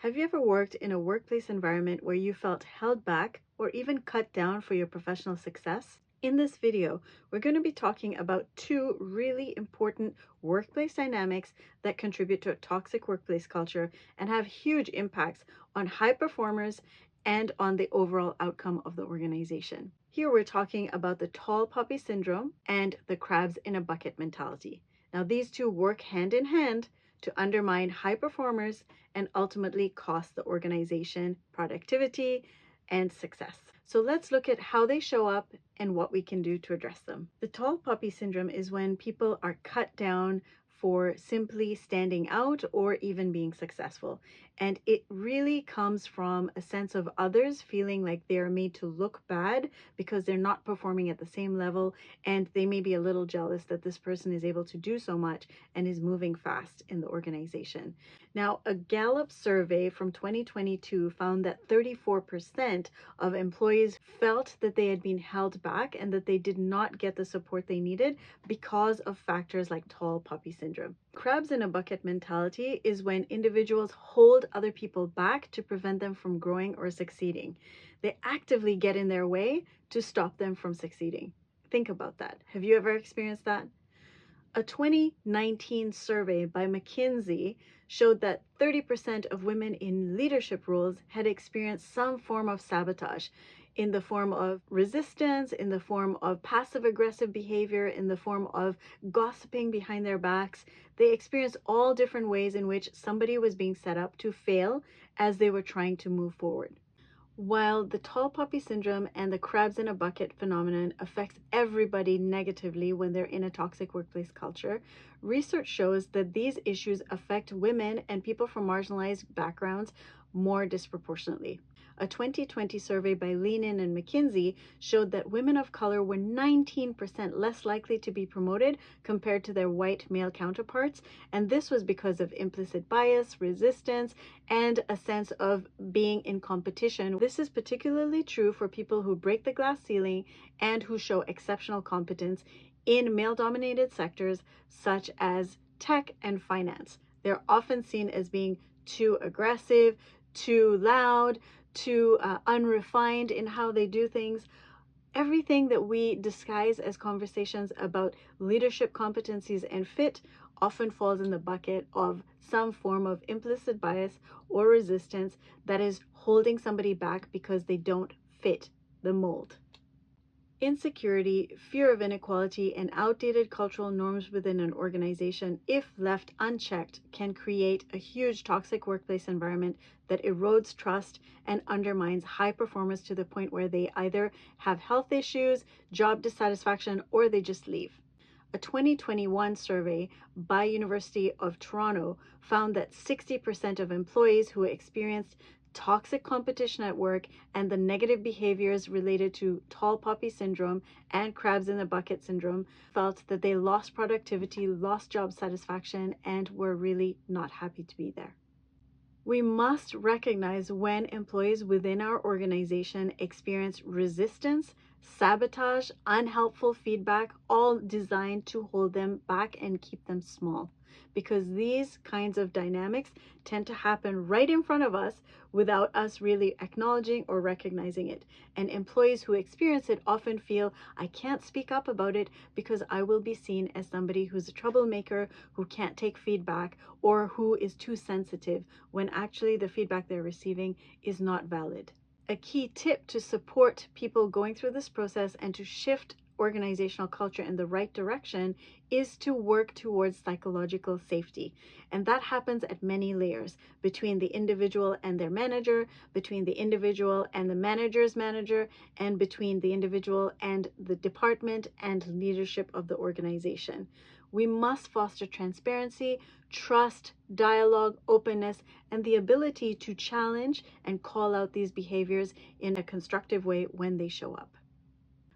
Have you ever worked in a workplace environment where you felt held back or even cut down for your professional success? In this video, we're going to be talking about two really important workplace dynamics that contribute to a toxic workplace culture and have huge impacts on high performers and on the overall outcome of the organization. Here we're talking about the tall poppy syndrome and the crabs in a bucket mentality. Now, these two work hand in hand to undermine high performers and ultimately cost the organization productivity and success. So let's look at how they show up and what we can do to address them. The tall poppy syndrome is when people are cut down for simply standing out or even being successful. And it really comes from a sense of others feeling like they are made to look bad because they're not performing at the same level, and they may be a little jealous that this person is able to do so much and is moving fast in the organization. Now, a Gallup survey from 2022 found that 34% of employees felt that they had been held back and that they did not get the support they needed because of factors like tall poppy syndrome. Crabs in a bucket mentality is when individuals hold other people back to prevent them from growing or succeeding. They actively get in their way to stop them from succeeding. Think about that. Have you ever experienced that? A 2019 survey by McKinsey showed that 30% of women in leadership roles had experienced some form of sabotage in the form of resistance, in the form of passive-aggressive behavior, in the form of gossiping behind their backs. They experienced all different ways in which somebody was being set up to fail as they were trying to move forward. While the tall poppy syndrome and the crabs in a bucket phenomenon affects everybody negatively when they're in a toxic workplace culture, research shows that these issues affect women and people from marginalized backgrounds more disproportionately. A 2020 survey by Lean In and McKinsey showed that women of color were 19% less likely to be promoted compared to their white male counterparts, and this was because of implicit bias, resistance, and a sense of being in competition. This is particularly true for people who break the glass ceiling and who show exceptional competence in male-dominated sectors such as tech and finance. They're often seen as being too aggressive, too loud, too unrefined in how they do things. Everything that we disguise as conversations about leadership competencies and fit often falls in the bucket of some form of implicit bias or resistance that is holding somebody back because they don't fit the mold. Insecurity, fear of inequality, and outdated cultural norms within an organization, if left unchecked, can create a huge toxic workplace environment that erodes trust and undermines high performers to the point where they either have health issues, job dissatisfaction, or they just leave. A 2021 survey by University of Toronto found that 60% of employees who experienced toxic competition at work and the negative behaviors related to tall poppy syndrome and crabs in the bucket syndrome felt that they lost productivity, lost job satisfaction, and were really not happy to be there. We must recognize when employees within our organization experience resistance, sabotage, unhelpful feedback, all designed to hold them back and keep them small. Because these kinds of dynamics tend to happen right in front of us without us really acknowledging or recognizing it. And employees who experience it often feel, I can't speak up about it because I will be seen as somebody who's a troublemaker, who can't take feedback, or who is too sensitive, when actually the feedback they're receiving is not valid. A key tip to support people going through this process and to shift organizational culture in the right direction is to work towards psychological safety. And that happens at many layers, between the individual and their manager, between the individual and the manager's manager, and between the individual and the department and leadership of the organization. We must foster transparency, trust, dialogue, openness, and the ability to challenge and call out these behaviors in a constructive way when they show up.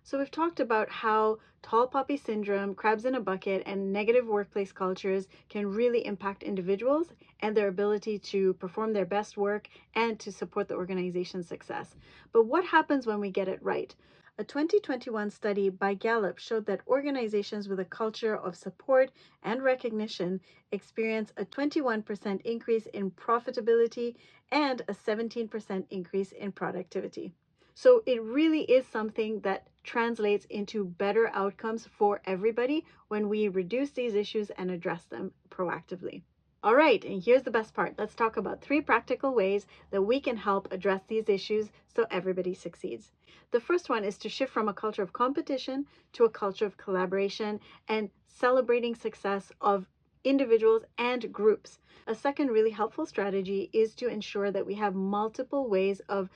So we've talked about how tall poppy syndrome, crabs in a bucket, and negative workplace cultures can really impact individuals and their ability to perform their best work and to support the organization's success. But what happens when we get it right? A 2021 study by Gallup showed that organizations with a culture of support and recognition experience a 21% increase in profitability and a 17% increase in productivity. So it really is something that translates into better outcomes for everybody when we reduce these issues and address them proactively. All right, and here's the best part. Let's talk about 3 practical ways that we can help address these issues so everybody succeeds. The first one is to shift from a culture of competition to a culture of collaboration and celebrating success of individuals and groups. A second really helpful strategy is to ensure that we have multiple ways of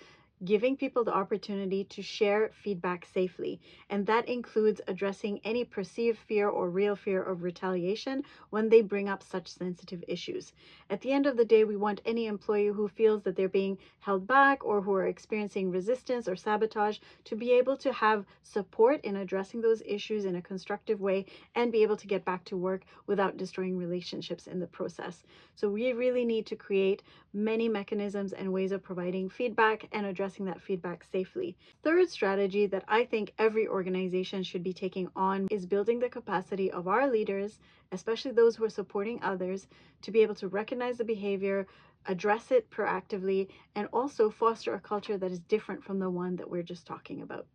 giving people the opportunity to share feedback safely. And that includes addressing any perceived fear or real fear of retaliation when they bring up such sensitive issues. At the end of the day, we want any employee who feels that they're being held back or who are experiencing resistance or sabotage to be able to have support in addressing those issues in a constructive way and be able to get back to work without destroying relationships in the process. So we really need to create many mechanisms and ways of providing feedback and addressing that feedback safely. Third strategy that I think every organization should be taking on is building the capacity of our leaders, especially those who are supporting others, to be able to recognize the behavior, address it proactively, and also foster a culture that is different from the one that we're just talking about.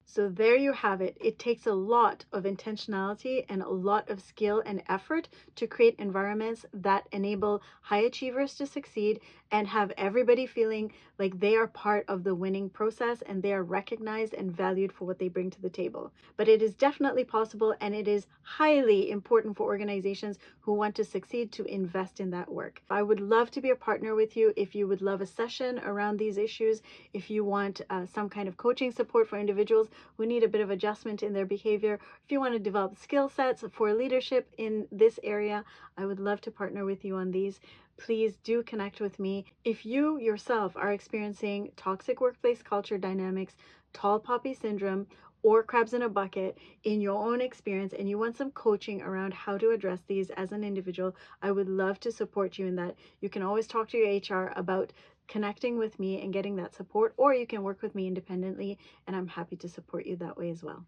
So there you have it. It takes a lot of intentionality and a lot of skill and effort to create environments that enable high achievers to succeed and have everybody feeling like they are part of the winning process and they are recognized and valued for what they bring to the table. But it is definitely possible, and it is highly important for organizations who want to succeed to invest in that work. I would love to be a partner with you if you would love a session around these issues, if you want some kind of coaching support for individuals who need a bit of adjustment in their behavior. If you want to develop skill sets for leadership in this area, I would love to partner with you on these. Please do connect with me. If you yourself are experiencing toxic workplace culture dynamics, tall poppy syndrome, or crabs in a bucket in your own experience, and you want some coaching around how to address these as an individual, I would love to support you in that. You can always talk to your HR about connecting with me and getting that support, or you can work with me independently, and I'm happy to support you that way as well.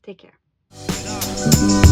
Take care.